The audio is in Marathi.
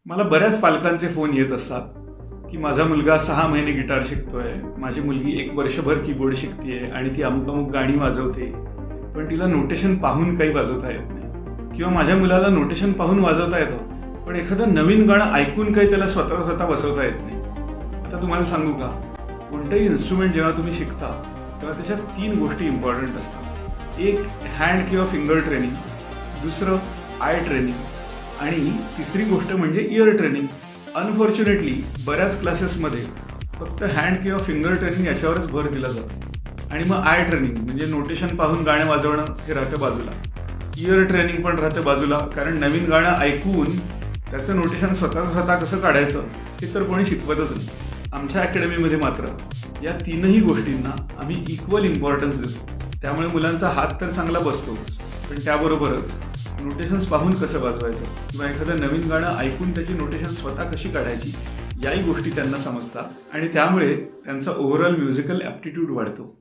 मला बऱ्याच पालकांचे फोन येत असतात की माझा मुलगा 6 महिने गिटार शिकतोय, माझी मुलगी 1 वर्षभर कीबोर्ड शिकतेय आणि ती अमुक अमुक गाणी वाजवते, पण तिला नोटेशन पाहून काही वाजवता येत नाही. किंवा माझ्या मुलाला नोटेशन पाहून वाजवता येतं, पण एखादं नवीन गाणं ऐकून काही त्याला स्वतः बसवता येत नाही. आता तुम्हाला सांगू का, कोणतंही इन्स्ट्रुमेंट जेव्हा तुम्ही शिकता तेव्हा त्याच्यात 3 गोष्टी इम्पॉर्टंट असतात. एक हँड किंवा फिंगर ट्रेनिंग, दुसरं आय ट्रेनिंग आणि तिसरी गोष्ट म्हणजे इयर ट्रेनिंग. अनफॉर्च्युनेटली बऱ्याच क्लासेसमध्ये फक्त हँड किंवा फिंगर ट्रेनिंग याच्यावरच भर दिला जातो आणि मग आय ट्रेनिंग म्हणजे नोटेशन पाहून गाणं वाजवणं हे राहतं बाजूला. इयर ट्रेनिंग पण राहतं बाजूला, कारण नवीन गाणं ऐकून त्याचं नोटेशन स्वतः कसं काढायचं हे तर कोणी शिकवतच नाही. आमच्या अकॅडमीमध्ये मात्र या 3ही गोष्टींना आम्ही इक्वल इम्पॉर्टन्स देतो. त्यामुळे मुलांचा हात तर चांगला बसतोच, पण त्याबरोबरच नोटेशन्स पाहून कसं वाजवायचं किंवा एखादं नवीन गाणं ऐकून त्याची नोटेशन स्वतः कशी काढायची याही गोष्टी त्यांना समजतात आणि त्यामुळे त्यांचा ओव्हरऑल म्युझिकल ॲप्टिट्यूड वाढतो.